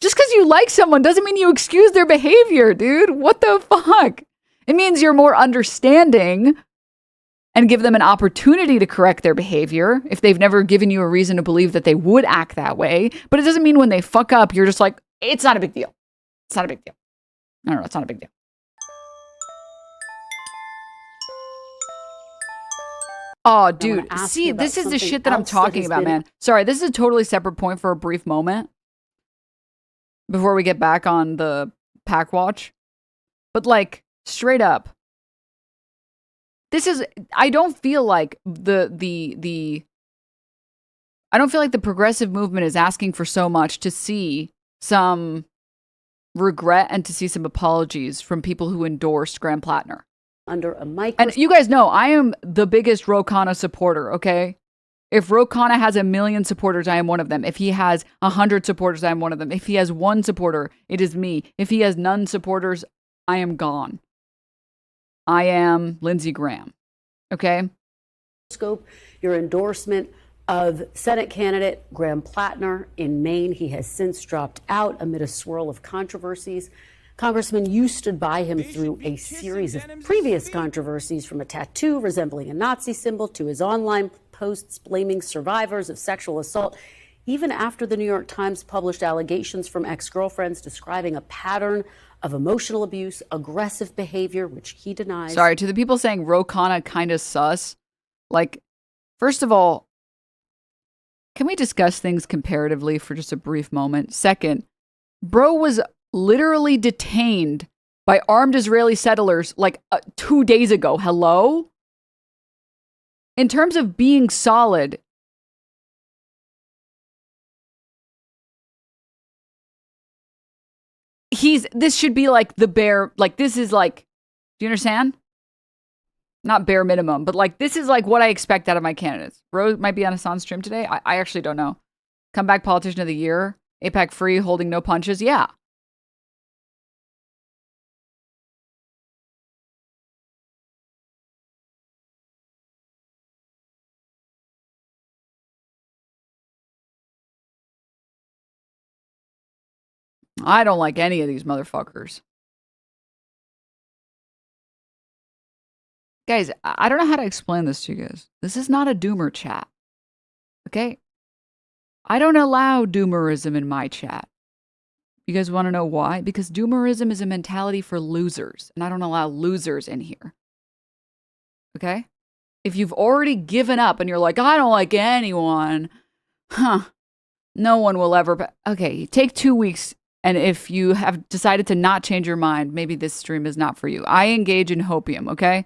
Just because you like someone doesn't mean you excuse their behavior, dude. What the fuck? It means you're more understanding and give them an opportunity to correct their behavior if they've never given you a reason to believe that they would act that way. But it doesn't mean when they fuck up, you're just like, it's not a big deal. It's not a big deal. No, it's not a big deal. Oh, dude. See, this is the shit that I'm talking about, man. Sorry, this is a totally separate point for a brief moment before we get back on the pack watch. But like, straight up, this is, I don't feel like I don't feel like the progressive movement is asking for so much to see some regret and to see some apologies from people who endorsed Graham Platner. Under a microscope. And you guys know I am the biggest Khanna supporter, okay? If Khanna has 1 million supporters, I am one of them. If he has 100 supporters, I am one of them. If he has 1 supporter, it is me. If he has none supporters, I am gone. I am Lindsey Graham, okay? Your endorsement of Senate candidate Graham Platner in Maine. He has since dropped out amid a swirl of controversies. Congressman, you stood by him through a series of previous controversies, from a tattoo resembling a Nazi symbol to his online posts blaming survivors of sexual assault, even after the New York Times published allegations from ex-girlfriends describing a pattern of emotional abuse, aggressive behavior, which he denies. Sorry, to the people saying Khanna kind of sus, like, first of all, can we discuss things comparatively for just a brief moment? Second, bro was literally detained by armed Israeli settlers like 2 days ago. Hello? In terms of being solid, this should be like the bare, like this is like, do you understand? Not bare minimum, but like this is like what I expect out of my candidates. Rose might be on a Hassan's stream today. I actually don't know. Comeback politician of the year, APAC free, holding no punches. Yeah. I don't like any of these motherfuckers. Guys, I don't know how to explain this to you guys. This is not a doomer chat. Okay? I don't allow doomerism in my chat. You guys want to know why? Because doomerism is a mentality for losers, and I don't allow losers in here. Okay? If you've already given up and you're like, I don't like anyone, no one will ever. Okay, take 2 weeks. And if you have decided to not change your mind, maybe this stream is not for you. I engage in hopium, okay?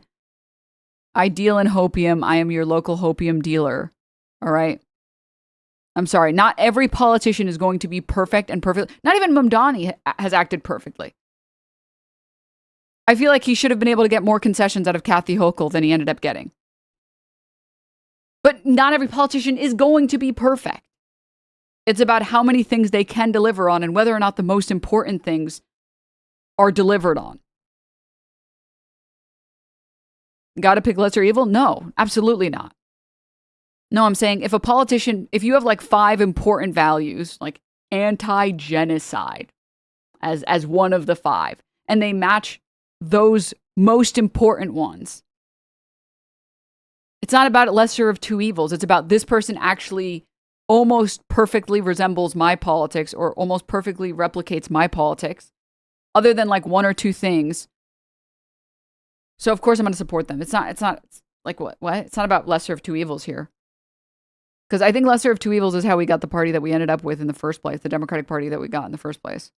I deal in hopium. I am your local hopium dealer. All right? I'm sorry. Not every politician is going to be perfect and perfect. Not even Mamdani has acted perfectly. I feel like he should have been able to get more concessions out of Kathy Hochul than he ended up getting. But not every politician is going to be perfect. It's about how many things they can deliver on and whether or not the most important things are delivered on. Gotta pick lesser evil? No, absolutely not. No, I'm saying if a politician, if you have like 5 important values, like anti-genocide as one of the 5, and they match those most important ones, it's not about lesser of 2 evils. It's about this person actually almost perfectly resembles my politics or almost perfectly replicates my politics, other than like 1 or 2 things. So of course I'm going to support them. It's not like what? It's not about lesser of 2 evils here. Because I think lesser of 2 evils is how we got the party that we ended up with in the first place, the Democratic Party that we got in the first place.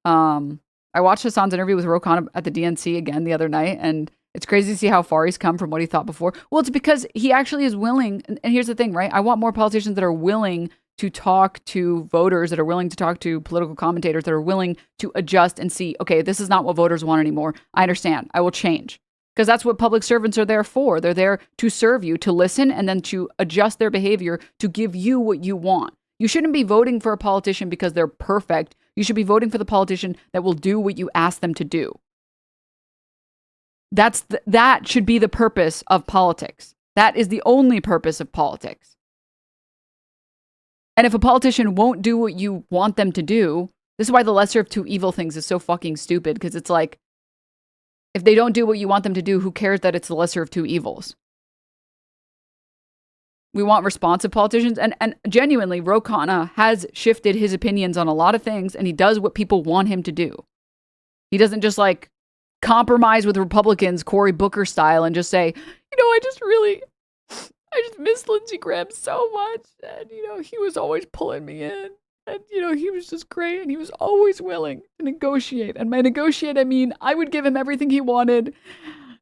I watched Hassan's interview with Khanna at the DNC again the other night, and it's crazy to see how far he's come from what he thought before. Well, it's because he actually is willing, and here's the thing, right? I want more politicians that are willing to talk to voters, that are willing to talk to political commentators, that are willing to adjust and see, okay, this is not what voters want anymore. I understand. I will change. Because that's what public servants are there for. They're there to serve you, to listen, and then to adjust their behavior to give you what you want. You shouldn't be voting for a politician because they're perfect. You should be voting for the politician that will do what you ask them to do. That should be the purpose of politics. That is the only purpose of politics. And if a politician won't do what you want them to do, This is why the lesser of two evil things is so fucking stupid, because it's like, if they don't do what you want them to do, who cares that it's the lesser of two evils? We want responsive politicians. And genuinely, Ro Khanna has shifted his opinions on a lot of things, and he does what people want him to do. He doesn't just like compromise with Republicans, Cory Booker style, and just say, I just miss Lindsey Graham so much. And, he was always pulling me in. And, he was just great. And he was always willing to negotiate. And by negotiate, I mean, I would give him everything he wanted.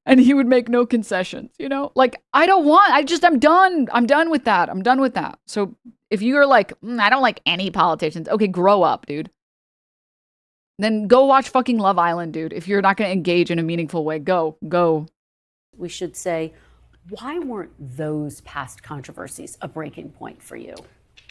And he would make no concessions, Like, I'm done. I'm done with that. I'm done with that. So if you're like, I don't like any politicians. Okay, grow up, dude. Then go watch fucking Love Island, dude. If you're not going to engage in a meaningful way, go. We should say, why weren't those past controversies a breaking point for you?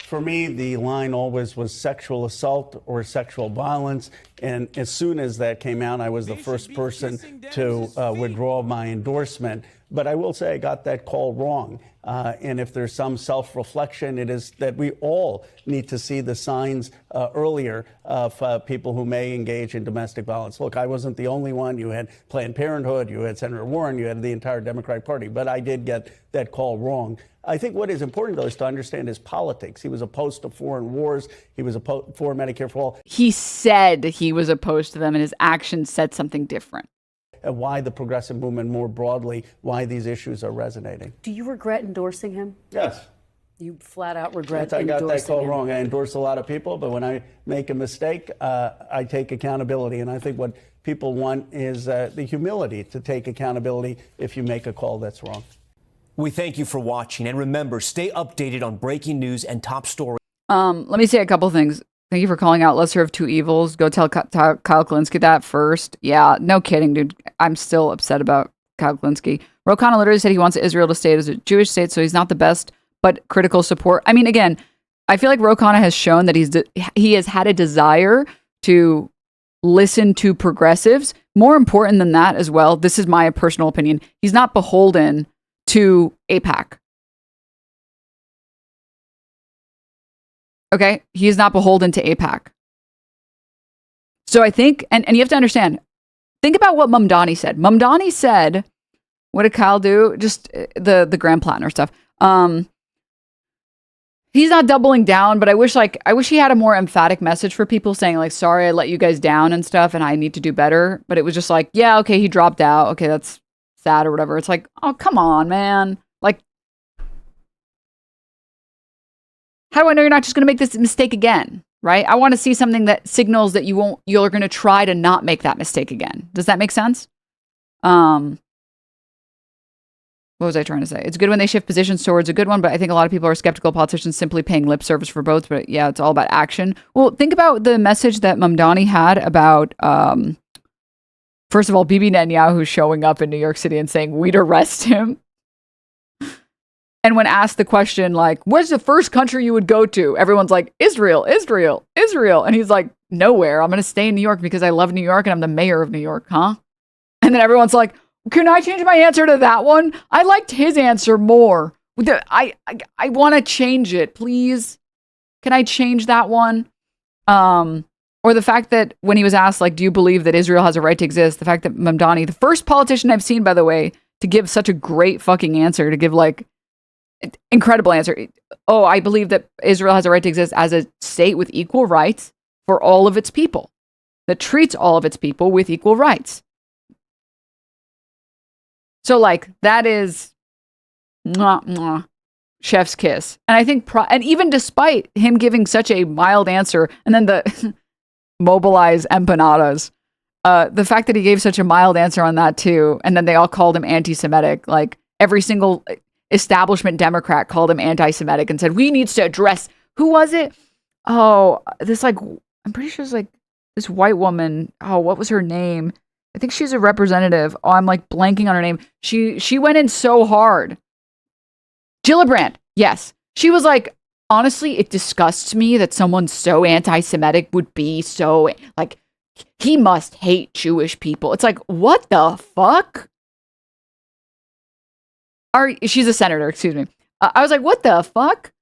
For me, the line always was sexual assault or sexual violence. And as soon as that came out, I was the first person to withdraw my endorsement. But I will say I got that call wrong. And if there's some self-reflection, it is that we all need to see the signs earlier of people who may engage in domestic violence. Look, I wasn't the only one. You had Planned Parenthood, you had Senator Warren, you had the entire Democratic Party. But I did get that call wrong. I think what is important, though, is to understand his politics. He was opposed to foreign wars. He was for Medicare for all. He said he was opposed to them, and his actions said something different. And why the progressive movement more broadly, why these issues are resonating. Do you regret endorsing him? Yes. You flat out regret I got that call him. wrong. I endorse a lot of people, but when I make a mistake, I take accountability. And I think what people want is the humility to take accountability if you make a call that's wrong. We thank you for watching, and remember, stay updated on breaking news and top stories. Let me say a couple things. Thank you for calling out lesser of two evils. Go tell Kyle Kalinske that first. Yeah, no kidding, dude. I'm still upset about Kyle Kalinske. Ro Khanna literally said he wants Israel to stay as a Jewish state, so he's not the best, but critical support. I mean, again, I feel like Ro Khanna has shown that he has had a desire to listen to progressives. More important than that as well, this is my personal opinion, he's not beholden to AIPAC. Okay? He is not beholden to AIPAC. So I think, and you have to understand, think about what Mamdani said. Mamdani said, what did Kyle do? Just the Graham Platner stuff. He's not doubling down, but I wish he had a more emphatic message for people saying like, sorry, I let you guys down and stuff, and I need to do better. But it was just like, yeah, okay, he dropped out. Okay, that's sad or whatever. It's like, oh, come on, man. Like, how do I know you're not just going to make this mistake again, right? I want to see something that signals that you're going to try to not make that mistake again. Does that make sense? What was I trying to say? It's good when they shift positions towards a good one, but I think a lot of people are skeptical of politicians simply paying lip service for both. But yeah, it's all about action. Well, think about the message that Mamdani had about, first of all, Bibi Netanyahu showing up in New York City and saying, we'd arrest him. And when asked the question, like, where's the first country you would go to? Everyone's like, Israel, Israel, Israel. And he's like, nowhere. I'm going to stay in New York because I love New York and I'm the mayor of New York, huh? And then everyone's like, can I change my answer to that one? I liked his answer more. I want to change it, please. Can I change that one? Or the fact that when he was asked, like, do you believe that Israel has a right to exist? The fact that Mamdani, the first politician I've seen, by the way, to give such a great fucking answer, to give like incredible answer. Oh, I believe that Israel has a right to exist as a state with equal rights for all of its people, that treats all of its people with equal rights. So like that is mwah, mwah, chef's kiss. And I think, and even despite him giving such a mild answer, and then the mobilize empanadas, the fact that he gave such a mild answer on that too, and then they all called him anti-Semitic, like every single establishment Democrat called him anti-Semitic and said, we need to address, who was it? Oh, this like, I'm pretty sure it's like this white woman. Oh, what was her name? I think she's a representative. Oh, I'm like blanking on her name. She went in so hard. Gillibrand. Yes. She was like, honestly, it disgusts me that someone so anti-Semitic would be so like, he must hate Jewish people. It's like, what the fuck? She's a senator, excuse me. I was like, what the fuck?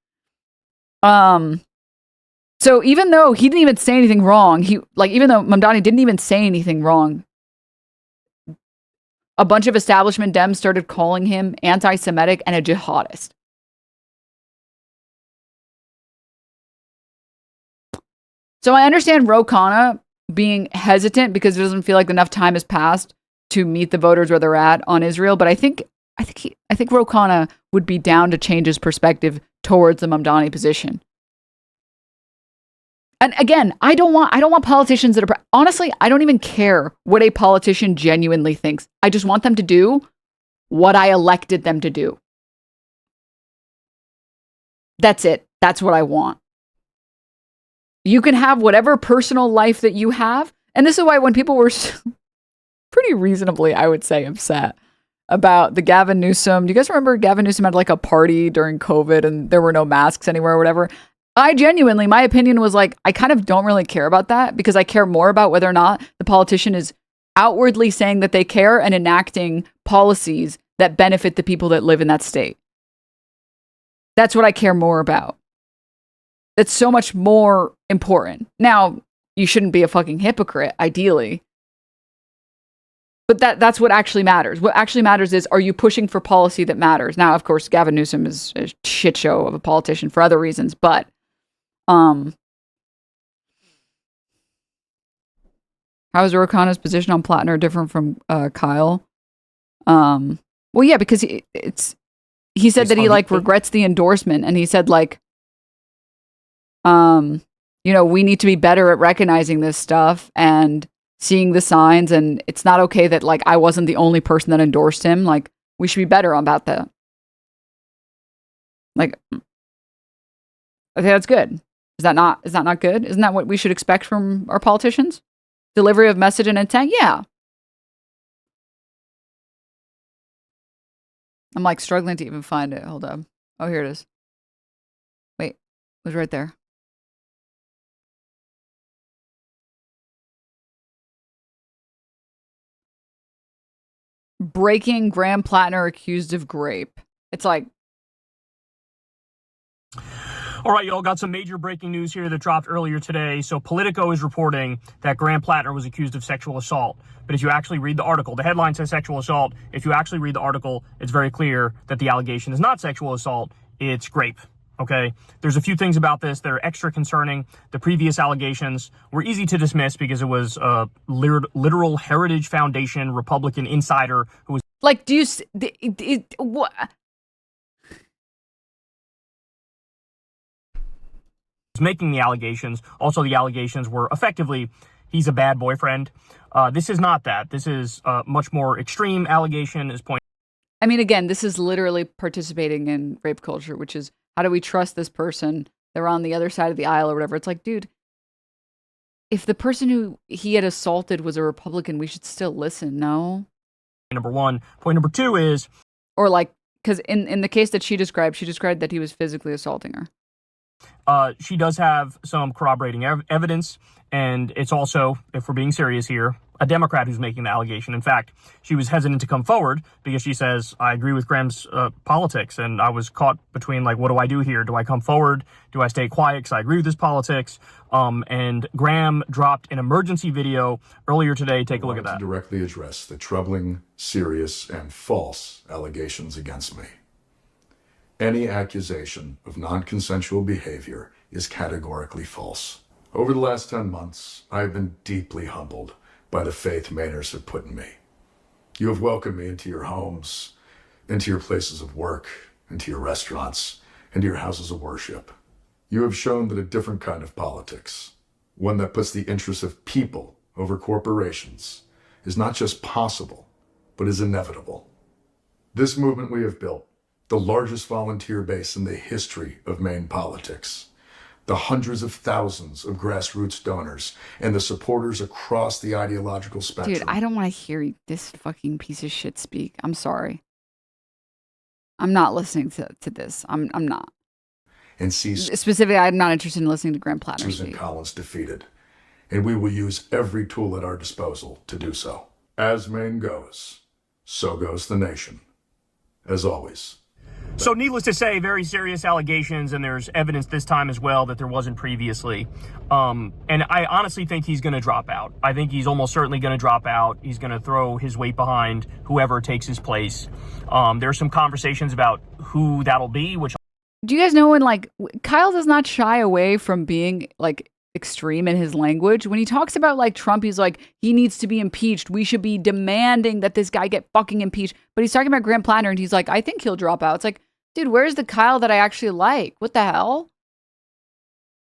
So even though he didn't even say anything wrong, even though Mamdani didn't even say anything wrong, a bunch of establishment Dems started calling him anti-Semitic and a jihadist. So I understand Khanna being hesitant because it doesn't feel like enough time has passed to meet the voters where they're at on Israel. But I think Khanna would be down to change his perspective towards the Mamdani position. And again, I don't want politicians that are, honestly, I don't even care what a politician genuinely thinks. I just want them to do what I elected them to do. That's it. That's what I want. You can have whatever personal life that you have. And this is why when people were pretty reasonably, I would say, upset about the Gavin Newsom. Do you guys remember Gavin Newsom had like a party during COVID and there were no masks anywhere or whatever? I genuinely, my opinion was like, I kind of don't really care about that because I care more about whether or not the politician is outwardly saying that they care and enacting policies that benefit the people that live in that state. That's what I care more about. That's so much more important. Now, you shouldn't be a fucking hypocrite, ideally. But that's what actually matters. What actually matters is, are you pushing for policy that matters? Now, of course, Gavin Newsom is a shit show of a politician for other reasons, but how is Khanna's position on Platner different from Kyle? Well, yeah, because he said that he like regrets the endorsement, and he said like, we need to be better at recognizing this stuff and seeing the signs, and it's not okay that like I wasn't the only person that endorsed him. Like we should be better about that. Like, I think that's good. Is that not good? Isn't that what we should expect from our politicians? Delivery of message and intent? Yeah. I'm like struggling to even find it. Hold up. Oh, here it is. Wait, it was right there. Breaking Graham Platner accused of rape. It's like, all right, y'all, got some major breaking news here that dropped earlier today. So Politico is reporting that Graham Platner was accused of sexual assault. But if you actually read the article, the headline says sexual assault. If you actually read the article, it's very clear that the allegation is not sexual assault, it's rape. Okay, there's a few things about this that are extra concerning. The previous allegations were easy to dismiss because it was a literal Heritage Foundation Republican insider who was like, do you what? Making the allegations. Also, the allegations were effectively, he's a bad boyfriend. This is not that. This is a much more extreme allegation. I mean, again, this is literally participating in rape culture, which is, how do we trust this person? They're on the other side of the aisle or whatever. It's like, dude, if the person who he had assaulted was a Republican, we should still listen, no? Number one. Point number two is... Or like, because in the case that she described that he was physically assaulting her. She does have some corroborating evidence, and it's also, if we're being serious here, a Democrat who's making the allegation. In fact, she was hesitant to come forward because she says, I agree with Graham's politics, and I was caught between, like, what do I do here? Do I come forward? Do I stay quiet because I agree with his politics? And Graham dropped an emergency video earlier today. Take a look at that. To directly address the troubling, serious, and false allegations against me. Any accusation of non-consensual behavior is categorically false. Over the last 10 months, I have been deeply humbled by the faith Mainers have put in me. You have welcomed me into your homes, into your places of work, into your restaurants, into your houses of worship. You have shown that a different kind of politics, one that puts the interests of people over corporations, is not just possible, but is inevitable. This movement we have built, the largest volunteer base in the history of Maine politics, the hundreds of thousands of grassroots donors, and the supporters across the ideological spectrum. Dude, I don't want to hear this fucking piece of shit speak. I'm sorry. I'm not listening to this. I'm not. And sees specifically, I'm not interested in listening to Graham Platner Susan speak. Collins defeated, and we will use every tool at our disposal to do so. As Maine goes, so goes the nation. As always. So needless to say, very serious allegations, and there's evidence this time as well that there wasn't previously. And I honestly think he's going to drop out. I think he's almost certainly going to drop out. He's going to throw his weight behind whoever takes his place. There's some conversations about who that'll be, which... Do you guys know when, like, Kyle does not shy away from being, like, extreme in his language? When he talks about, like, Trump, he's like, he needs to be impeached. We should be demanding that this guy get fucking impeached. But he's talking about Graham Platner, and he's like, I think he'll drop out. It's like, dude, where's the Kyle that I actually like? What the hell?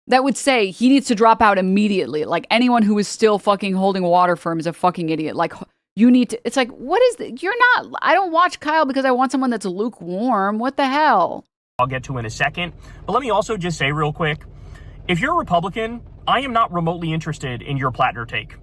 That would say he needs to drop out immediately. Like, anyone who is still fucking holding water for him is a fucking idiot. Like, you need to... It's like, what is the... You're not... I don't watch Kyle because I want someone that's lukewarm. What the hell? I'll get to in a second. But let me also just say real quick, if you're a Republican, I am not remotely interested in your Platner take,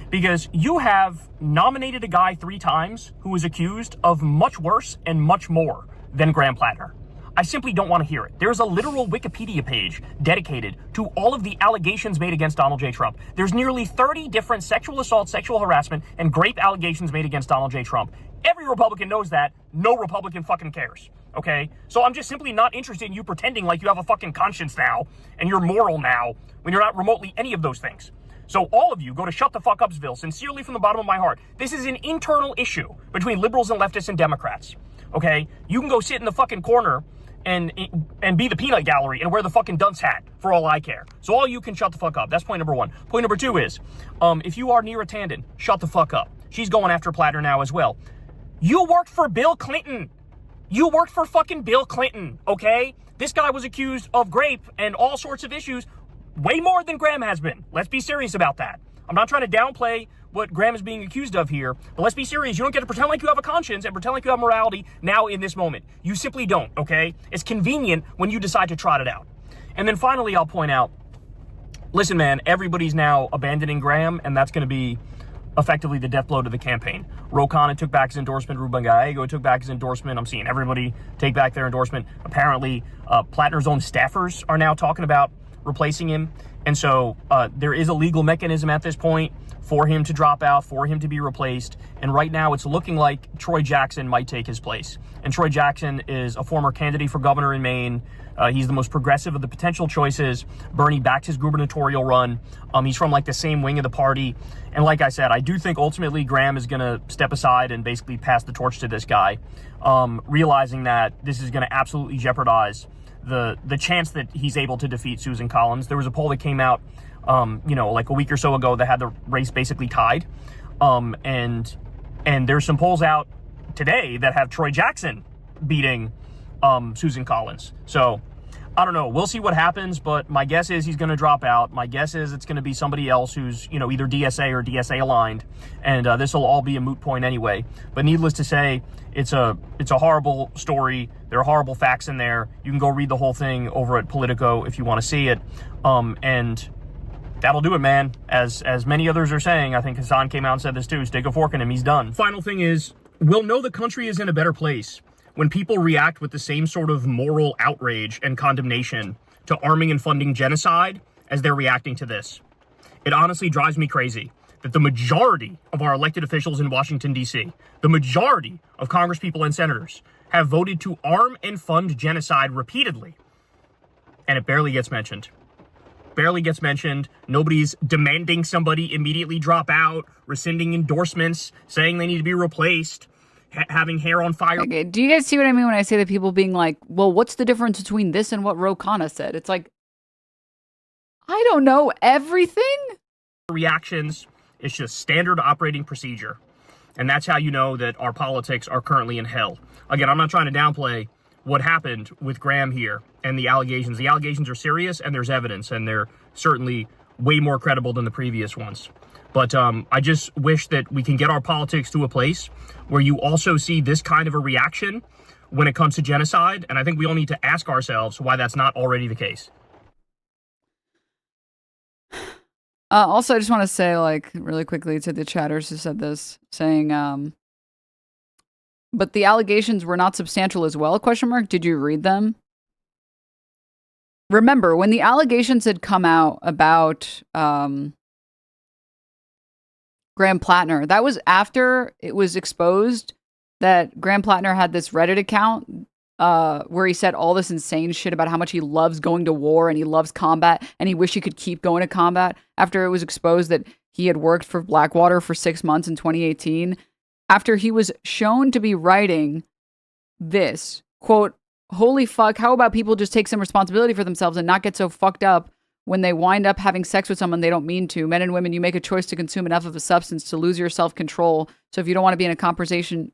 because you have nominated a guy 3 times who is accused of much worse and much more than Graham Platner. I simply don't want to hear it. There's a literal Wikipedia page dedicated to all of the allegations made against Donald J. Trump. There's nearly 30 different sexual assault, sexual harassment, and rape allegations made against Donald J. Trump. Every Republican knows that. No Republican fucking cares. Okay? So I'm just simply not interested in you pretending like you have a fucking conscience now and you're moral now when you're not remotely any of those things. So all of you go to Shut the Fuck Upsville, sincerely from the bottom of my heart. This is an internal issue between liberals and leftists and Democrats. Okay? You can go sit in the fucking corner and be the peanut gallery and wear the fucking dunce hat for all I care. So all you can shut the fuck up. That's point number 1. Point number 2 is, if you are Neera Tanden, shut the fuck up. She's going after Platner now as well. You worked for Bill Clinton. You worked for fucking Bill Clinton, okay? This guy was accused of rape and all sorts of issues way more than Graham has been. Let's be serious about that. I'm not trying to downplay what Graham is being accused of here, but let's be serious. You don't get to pretend like you have a conscience and pretend like you have morality now in this moment. You simply don't, okay? It's convenient when you decide to trot it out. And then finally, I'll point out, listen, man, everybody's now abandoning Graham, and that's going to be effectively the death blow to the campaign. Khanna took back his endorsement. Ruben Gallego took back his endorsement. I'm seeing everybody take back their endorsement. Apparently, Platner's own staffers are now talking about replacing him. And so there is a legal mechanism at this point for him to drop out, for him to be replaced. And right now it's looking like Troy Jackson might take his place. And Troy Jackson is a former candidate for governor in Maine. He's the most progressive of the potential choices. Bernie backed his gubernatorial run. He's from like the same wing of the party. And like I said, I do think ultimately Graham is going to step aside and basically pass the torch to this guy, realizing that this is going to absolutely jeopardize the chance that he's able to defeat Susan Collins. There was a poll that came out, like a week or so ago that had the race basically tied. And there's some polls out today that have Troy Jackson beating Susan Collins. So I don't know. We'll see what happens, but my guess is he's going to drop out. My guess is it's going to be somebody else who's, either DSA or DSA aligned, and this will all be a moot point anyway. But needless to say, it's a horrible story. There are horrible facts in there. You can go read the whole thing over at Politico if you want to see it. And that'll do it, man. As many others are saying, I think Hassan came out and said this too, stick a fork in him, he's done. Final thing is, we'll know the country is in a better place when people react with the same sort of moral outrage and condemnation to arming and funding genocide as they're reacting to this. It honestly drives me crazy that the majority of our elected officials in Washington, D.C., the majority of congresspeople and senators have voted to arm and fund genocide repeatedly, and it barely gets mentioned. Barely gets mentioned. Nobody's demanding somebody immediately drop out, rescinding endorsements, saying they need to be replaced, having hair on fire. Okay, do you guys see what I mean when I say that people being like, well, what's the difference between this and what Khanna said? It's like, I don't know everything. Reactions, it's just standard operating procedure. And that's how you know that our politics are currently in hell. Again, I'm not trying to downplay what happened with Graham here and the allegations. The allegations are serious and there's evidence, and they're certainly way more credible than the previous ones. But I just wish that we can get our politics to a place where you also see this kind of a reaction when it comes to genocide. And I think we all need to ask ourselves why that's not already the case. Also, I just want to say, like, really quickly to the chatters who said this, saying, but the allegations were not substantial as well, question mark. Did you read them? Remember, when the allegations had come out about Graham Platner, that was after it was exposed that Graham Platner had this Reddit account where he said all this insane shit about how much he loves going to war and he loves combat and he wished he could keep going to combat after it was exposed that he had worked for Blackwater for 6 months in 2018, after he was shown to be writing this, quote, "Holy fuck, how about people just take some responsibility for themselves and not get so fucked up when they wind up having sex with someone they don't mean to. Men and women, you make a choice to consume enough of a substance to lose your self-control. So if you don't want to be in a compromising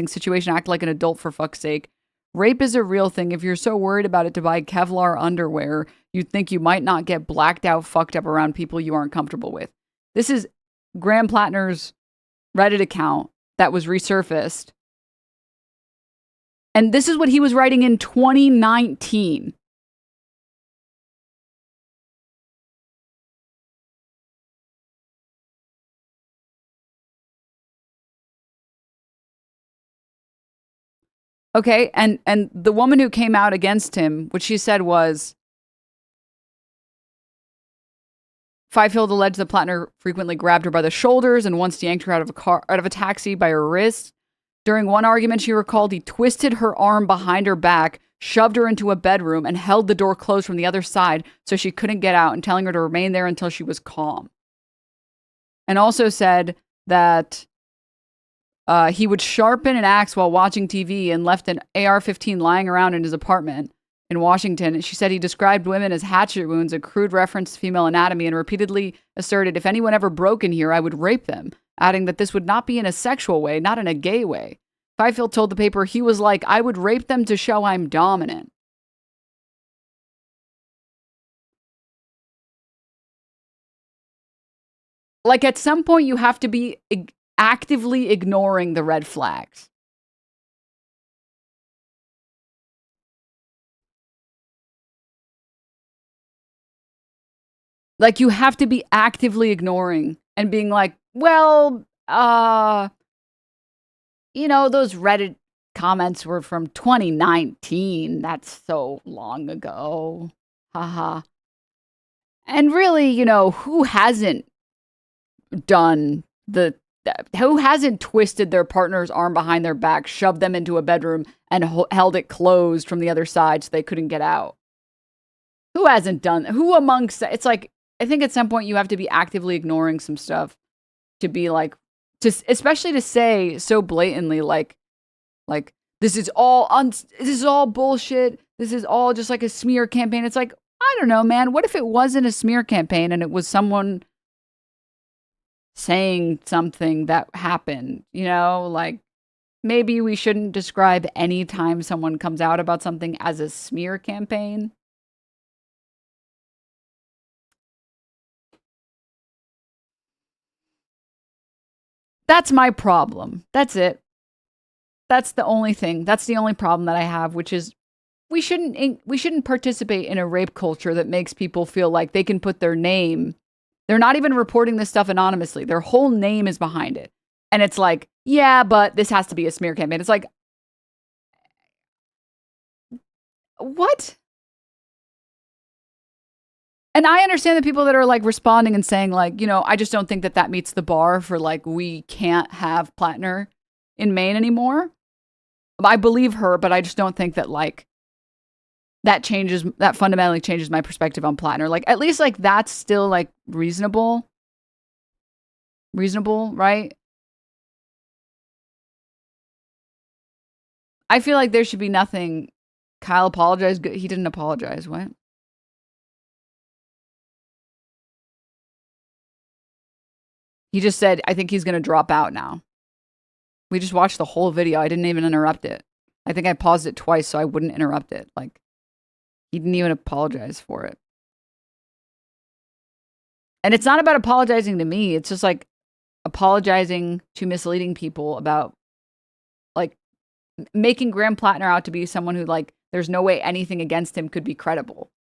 situation, act like an adult for fuck's sake. Rape is a real thing. If you're so worried about it to buy Kevlar underwear, you'd think you might not get blacked out, fucked up around people you aren't comfortable with." This is Graham Platner's Reddit account that was resurfaced. And this is what he was writing in 2019. Okay, and the woman who came out against him, what she said was, Fifield alleged that Platner frequently grabbed her by the shoulders and once yanked her out of a taxi by her wrist. During one argument, she recalled he twisted her arm behind her back, shoved her into a bedroom, and held the door closed from the other side so she couldn't get out, and telling her to remain there until she was calm. And also said that he would sharpen an axe while watching TV and left an AR-15 lying around in his apartment in Washington. She said he described women as hatchet wounds, a crude reference to female anatomy, and repeatedly asserted, "If anyone ever broke in here, I would rape them," adding that this would not be in a sexual way, not in a gay way. Fifield told the paper he was like, "I would rape them to show I'm dominant." Like, at some point, you have to be actively ignoring the red flags. Like, you have to be actively ignoring and being like, well, those Reddit comments were from 2019. That's so long ago. Haha. And really, who hasn't twisted their partner's arm behind their back, shoved them into a bedroom, and held it closed from the other side so they couldn't get out? Who hasn't done? Who amongst? It's like, I think at some point you have to be actively ignoring some stuff to be like, especially to say so blatantly, like this is all bullshit. This is all just like a smear campaign. It's like, I don't know, man. What if it wasn't a smear campaign and it was someone saying something that happened? Like, maybe we shouldn't describe any time someone comes out about something as a smear campaign. That's my problem. That's it. That's the only thing. That's the only problem that I have, which is we shouldn't participate in a rape culture that makes people feel like they can put their name. They're not even reporting this stuff anonymously. Their whole name is behind it. And it's like, yeah, but this has to be a smear campaign. It's like, what? And I understand the people that are like responding and saying like, I just don't think that meets the bar for like, we can't have Platner in Maine anymore. I believe her, but I just don't think that like that fundamentally changes my perspective on Platner. Like, at least like that's still like reasonable, right? I feel like there should be nothing. Kyle apologized. He didn't apologize. What? He just said, I think he's going to drop out now. We just watched the whole video. I didn't even interrupt it. I think I paused it twice so I wouldn't interrupt it. Like, he didn't even apologize for it. And it's not about apologizing to me. It's just like apologizing to misleading people about like making Graham Platner out to be someone who like, there's no way anything against him could be credible.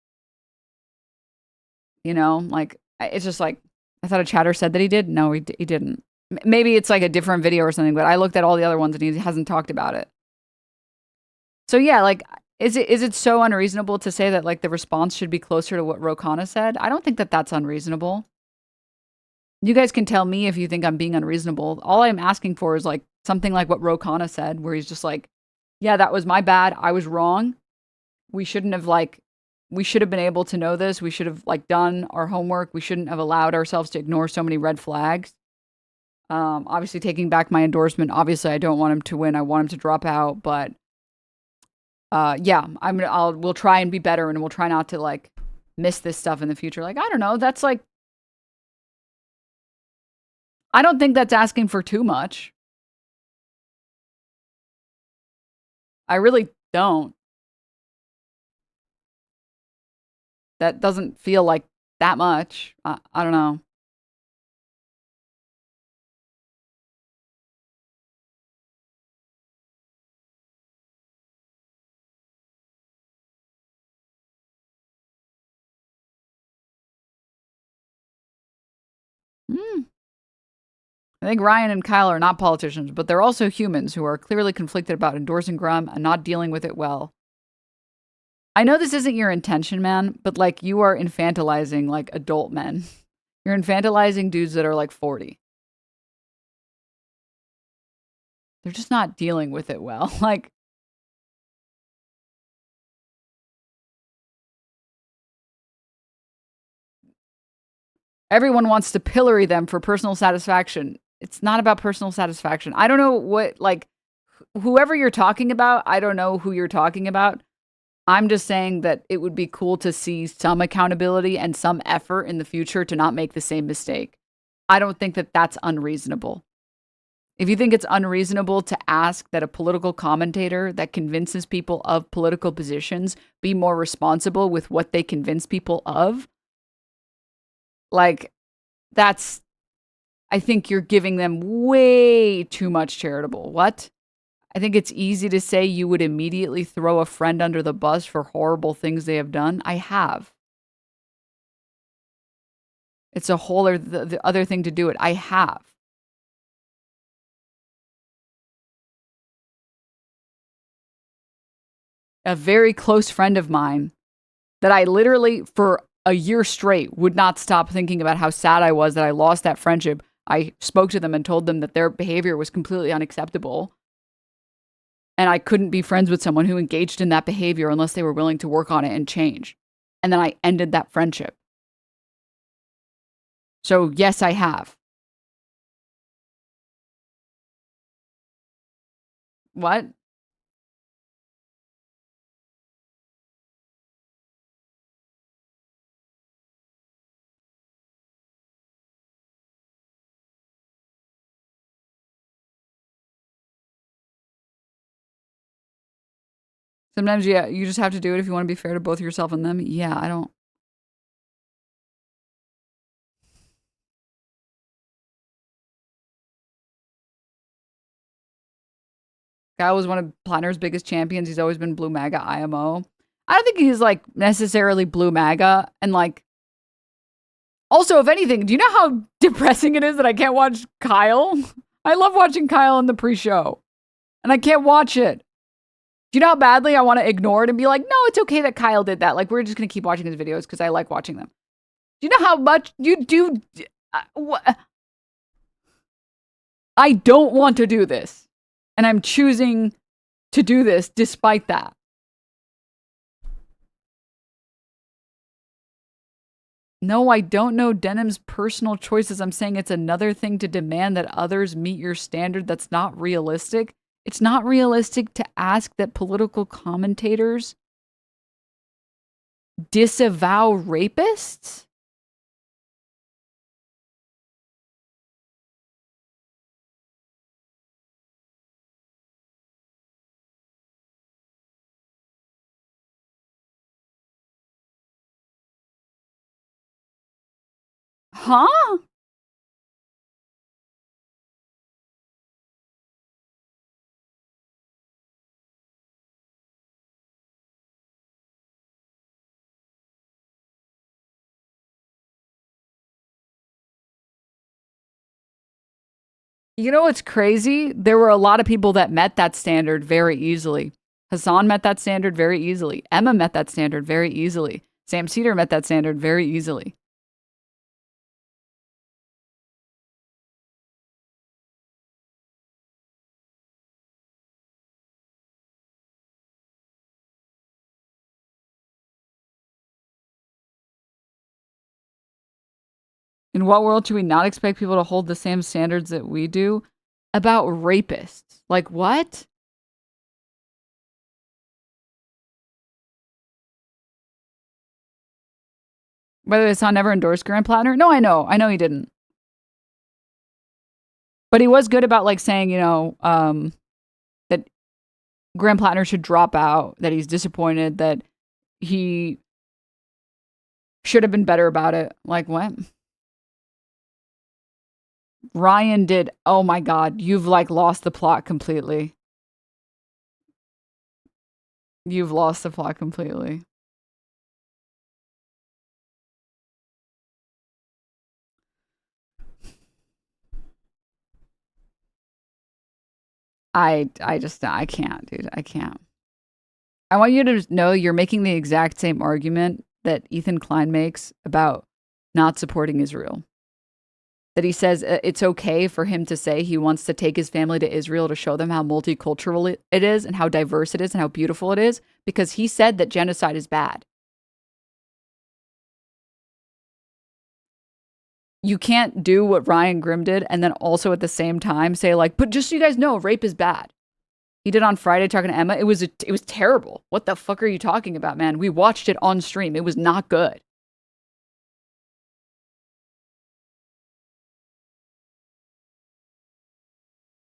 Like, it's just like, I thought a chatter said that he did. No, he didn't. Maybe it's like a different video or something, but I looked at all the other ones and he hasn't talked about it. So yeah, like, is it so unreasonable to say that like the response should be closer to what Khanna said? I don't think that that's unreasonable. You guys can tell me if you think I'm being unreasonable. All I'm asking for is like something like what Khanna said, where he's just like, yeah, that was my bad. I was wrong. We shouldn't have we should have been able to know this. We should have done our homework. We shouldn't have allowed ourselves to ignore so many red flags. Obviously taking back my endorsement. Obviously I don't want him to win. I want him to drop out, but yeah, we'll try and be better, and we'll try not to miss this stuff in the future. I don't know. That's I don't think that's asking for too much. I really don't. That doesn't feel like that much. I don't know. Hmm. I think Ryan and Kyle are not politicians, but they're also humans who are clearly conflicted about endorsing Grum and not dealing with it well. I know this isn't your intention, man, but you are infantilizing adult men. You're infantilizing dudes that are 40. They're just not dealing with it well. Everyone wants to pillory them for personal satisfaction. It's not about personal satisfaction. I don't know whoever you're talking about, I don't know who you're talking about. I'm just saying that it would be cool to see some accountability and some effort in the future to not make the same mistake. I don't think that that's unreasonable. If you think it's unreasonable to ask that a political commentator that convinces people of political positions be more responsible with what they convince people of, that's, I think you're giving them way too much charitable. What? I think it's easy to say you would immediately throw a friend under the bus for horrible things they have done. I have. It's a whole or the other thing to do it. I have. A very close friend of mine that I literally, for a year straight, would not stop thinking about how sad I was that I lost that friendship. I spoke to them and told them that their behavior was completely unacceptable. And I couldn't be friends with someone who engaged in that behavior unless they were willing to work on it and change. And then I ended that friendship. So, yes, I have. What? Sometimes, yeah, you just have to do it if you want to be fair to both yourself and them. Yeah, I don't. Guy was one of Platner's biggest champions. He's always been Blue MAGA IMO. I don't think he's necessarily Blue MAGA. And also, if anything, do you know how depressing it is that I can't watch Kyle? I love watching Kyle in the pre-show, and I can't watch it. Do you know how badly I want to ignore it and be no, it's okay that Kyle did that. We're just going to keep watching his videos because I like watching them. Do you know how much you do? I don't want to do this. And I'm choosing to do this despite that. No, I don't know Denim's personal choices. I'm saying it's another thing to demand that others meet your standard that's not realistic. It's not realistic to ask that political commentators disavow rapists. Huh? You know what's crazy? There were a lot of people that met that standard very easily. Hassan met that standard very easily. Emma met that standard very easily. Sam Cedar met that standard very easily. In what world should we not expect people to hold the same standards that we do about rapists? Like, what? By the way, Hassan never endorsed Graham Platner. No, I know. I know he didn't. But he was good about like saying, that Graham Platner should drop out, that he's disappointed, that he should have been better about it. Like, what? Ryan did. Oh my God. You've like lost the plot completely. You've lost the plot completely. I can't, dude. I can't. I want you to know you're making the exact same argument that Ethan Klein makes about not supporting Israel. That he says it's okay for him to say he wants to take his family to Israel to show them how multicultural it is and how diverse it is and how beautiful it is, because he said that genocide is bad. You can't do what Ryan Grimm did and then also at the same time say like, but just so you guys know, rape is bad. He did on Friday talking to Emma. It was terrible. What the fuck are you talking about, man? We watched it on stream. It was not good.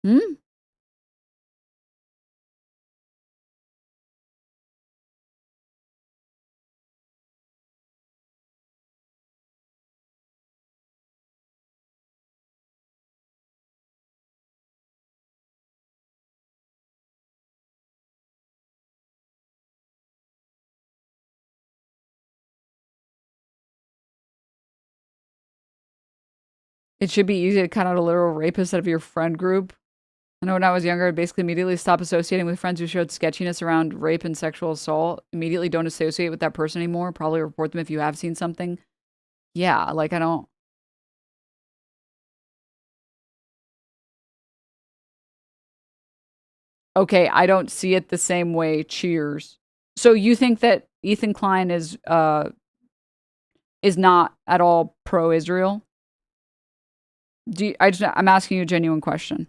Hmm? It should be easy to cut out a literal rapist out of your friend group. I know when I was younger, I'd basically immediately stop associating with friends who showed sketchiness around rape and sexual assault. Immediately don't associate with that person anymore. Probably report them if you have seen something. Yeah, like I don't. Okay, I don't see it the same way. Cheers. So you think that Ethan Klein is not at all pro-Israel? I'm asking you a genuine question.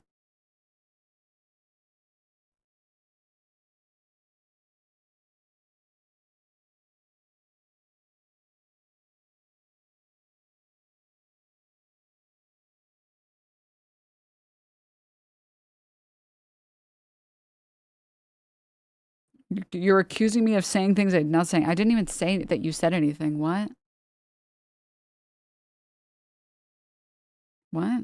You're accusing me of saying things I'm not saying. I didn't even say that you said anything. What? What?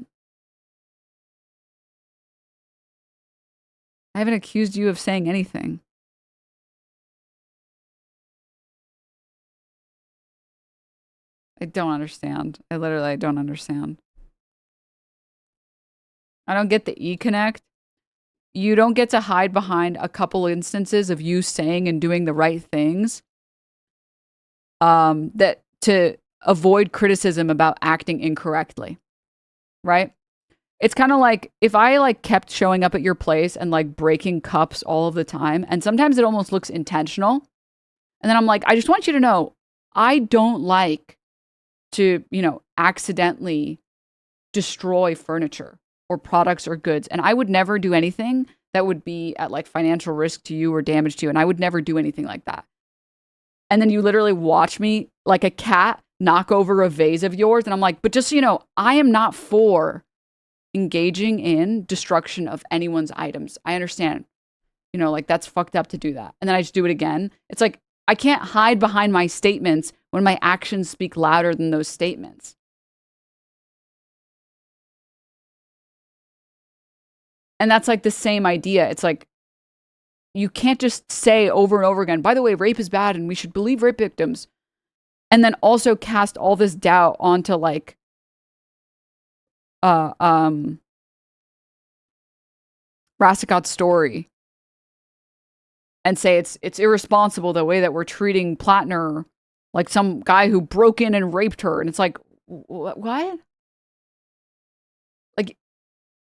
I haven't accused you of saying anything. I don't understand. I don't understand. I don't get the E-Connect. You don't get to hide behind a couple instances of you saying and doing the right things that to avoid criticism about acting incorrectly, right? It's kind of like if I like kept showing up at your place and like breaking cups all of the time, and sometimes it almost looks intentional. And then I'm like, I just want you to know, I don't like to, accidentally destroy furniture or products or goods. And I would never do anything that would be at like financial risk to you or damage to you. And I would never do anything like that. And then you literally watch me like a cat knock over a vase of yours. And I'm like, but just so you know, I am not for engaging in destruction of anyone's items. I understand, like that's fucked up to do that. And then I just do it again. It's like, I can't hide behind my statements when my actions speak louder than those statements. And that's like the same idea. It's like, you can't just say over and over again, by the way, rape is bad and we should believe rape victims. And then also cast all this doubt onto like, Rasicot's story. And say it's irresponsible the way that we're treating Platner like some guy who broke in and raped her. And it's like, what? Like,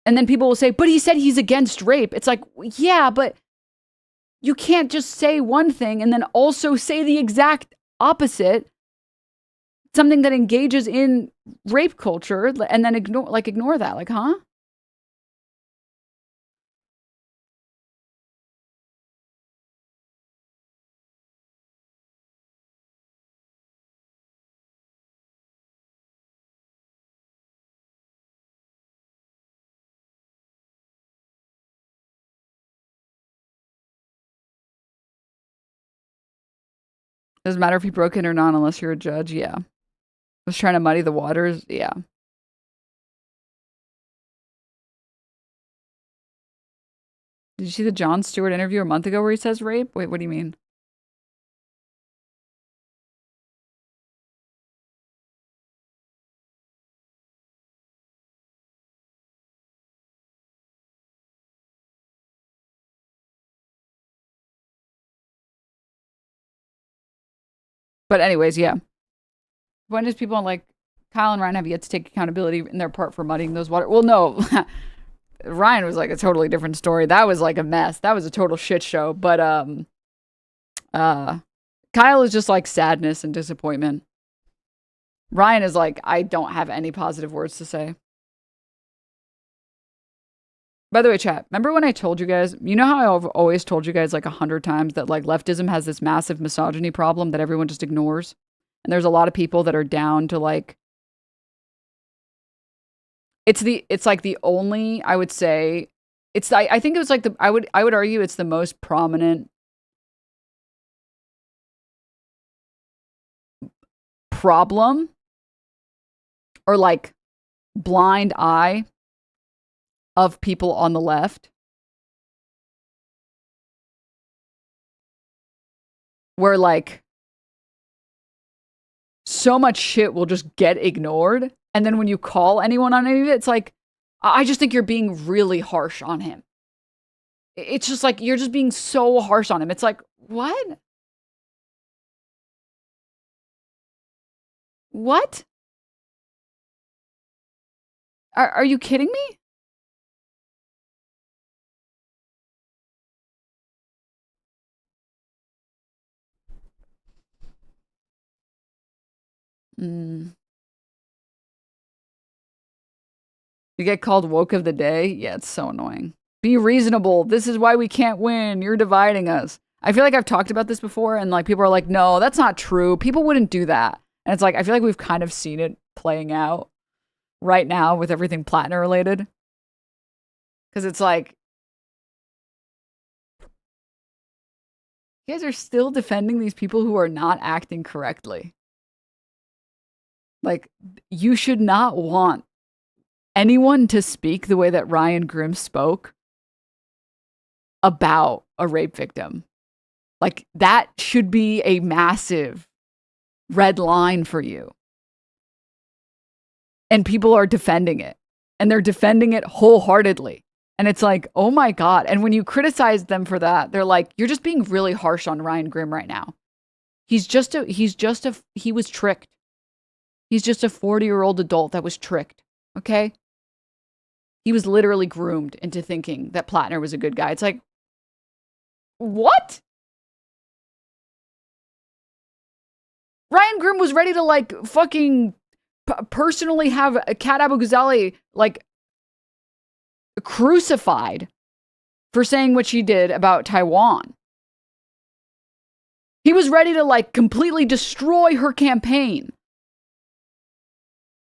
and then people will say, but he said he's against rape. It's like, yeah, but you can't just say one thing and then also say the exact opposite something that engages in rape culture and then ignore that. Like, huh? Doesn't matter if you broke in or not unless you're a judge. Yeah. Was trying to muddy the waters. Yeah. Did you see the Jon Stewart interview a month ago where he says rape? Wait, what do you mean? But anyways, yeah. When does people like Kyle and Ryan have yet to take accountability in their part for muddying those water? Well, no. Ryan was like a totally different story. That was like a mess. That was a total shit show. But Kyle is just like sadness and disappointment. Ryan is like, I don't have any positive words to say. By the way, chat, remember when I told you guys, you know how I've always told you guys like 100 times that like leftism has this massive misogyny problem that everyone just ignores? And there's a lot of people that are down to like, it's like the only, I would say, I think it was like I would argue it's the most prominent problem or like blind eye of people on the left where like so much shit will just get ignored. And then when you call anyone on any of it, it's like, I just think you're being really harsh on him. It's just like, you're just being so harsh on him. It's like, what? What? Are you kidding me? You get called woke of the day? Yeah, it's so annoying. Be reasonable. This is why we can't win. You're dividing us. I feel like I've talked about this before and like people are like, no, that's not true. People wouldn't do that. And it's like, I feel like we've kind of seen it playing out right now with everything Platner related. Because it's like, you guys are still defending these people who are not acting correctly. Like, you should not want anyone to speak the way that Ryan Grimm spoke about a rape victim. Like, that should be a massive red line for you. And people are defending it. And they're defending it wholeheartedly. And it's like, oh my God. And when you criticize them for that, they're like, you're just being really harsh on Ryan Grimm right now. He was tricked. He's just a 40-year-old adult that was tricked. Okay? He was literally groomed into thinking that Platner was a good guy. It's like, what? Ryan Grimm was ready to like fucking personally have Kat Abu Ghazali like crucified for saying what she did about Taiwan. He was ready to like completely destroy her campaign.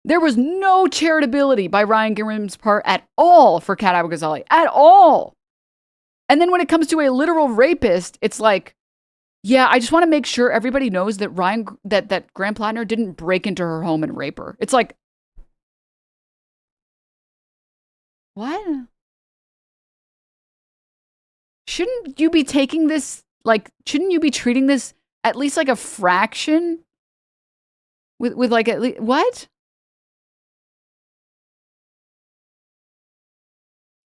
There was no charitability by Ryan Grimm's part at all for Kat Abu Ghazali. At all. And then when it comes to a literal rapist, it's like, yeah, I just want to make sure everybody knows that that Graham Platner didn't break into her home and rape her. It's like, what? Shouldn't you be taking this, like, shouldn't you be treating this at least like a fraction? With like, at least, what?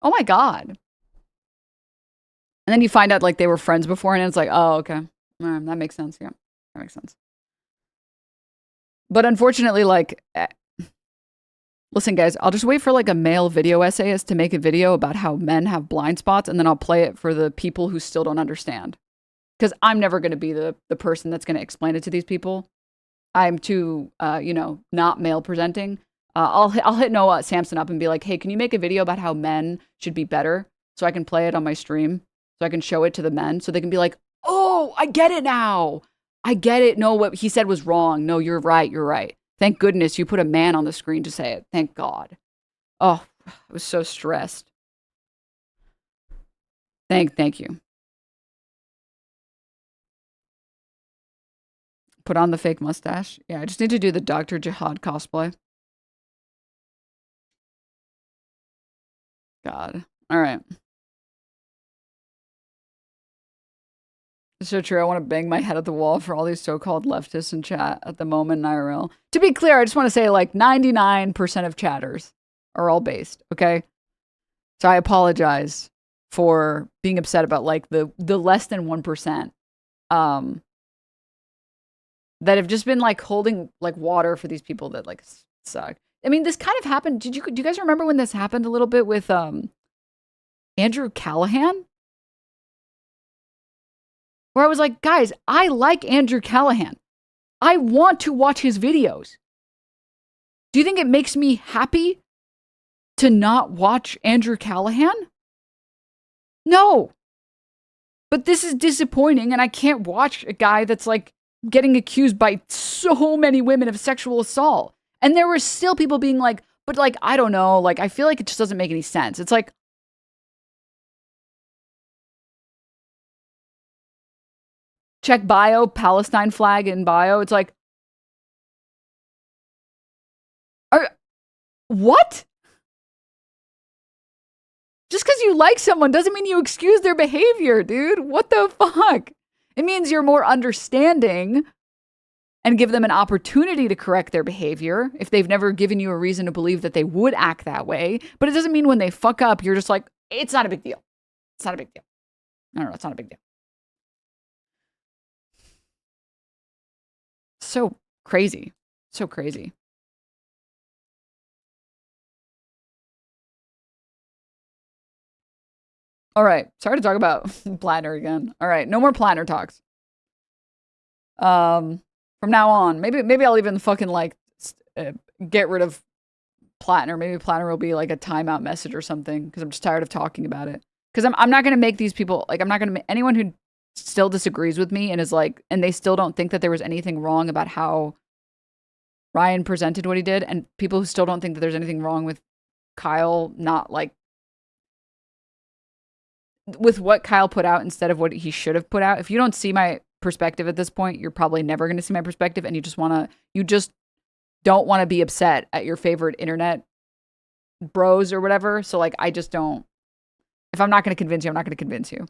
Oh my God. And then you find out like they were friends before and it's like, oh, okay. That makes sense. Yeah, that makes sense. But unfortunately, like, listen, guys, I'll just wait for like a male video essayist to make a video about how men have blind spots and then I'll play it for the people who still don't understand. Because I'm never going to be the person that's going to explain it to these people. I'm too, not male presenting. I'll hit Noah Samson up and be like, hey, can you make a video about how men should be better so I can play it on my stream so I can show it to the men so they can be like, oh, I get it now. I get it. No, what he said was wrong. No, you're right. You're right. Thank goodness you put a man on the screen to say it. Thank God. Oh, I was so stressed. Thank you. Put on the fake mustache. Yeah, I just need to do the Dr. Jihad cosplay. God. All right. It's so true. I want to bang my head at the wall for all these so-called leftists in chat at the moment in IRL. To be clear, I just want to say like 99% of chatters are all based, okay? So I apologize for being upset about like the less than 1% that have just been like holding like water for these people that like suck. I mean, this kind of happened. Do you guys remember when this happened a little bit with Andrew Callahan? Where I was like, guys, I like Andrew Callahan. I want to watch his videos. Do you think it makes me happy to not watch Andrew Callahan? No. But this is disappointing, and I can't watch a guy that's like getting accused by so many women of sexual assault. And there were still people being like, but like, I don't know, like, I feel like it just doesn't make any sense. It's like, check bio, Palestine flag in bio. It's like, what? Just because you like someone doesn't mean you excuse their behavior, dude. What the fuck? It means you're more understanding and give them an opportunity to correct their behavior if they've never given you a reason to believe that they would act that way. But it doesn't mean when they fuck up, you're just like, it's not a big deal. It's not a big deal. No, it's not a big deal. So crazy. So crazy. All right. Sorry to talk about Platner again. All right. No more Platner talks. From now on, maybe I'll even fucking like get rid of Platner. Maybe Platner will be like a timeout message or something because I'm just tired of talking about it. Because I'm not going to make these people, like, I'm not going to, anyone who still disagrees with me and is like, and they still don't think that there was anything wrong about how Ryan presented what he did, and people who still don't think that there's anything wrong with Kyle not like, with what Kyle put out instead of what he should have put out. If you don't see my perspective at this point, you're probably never going to see my perspective, and you just don't want to be upset at your favorite internet bros or whatever. So like, I just don't, if I'm not going to convince you, I'm not going to convince you.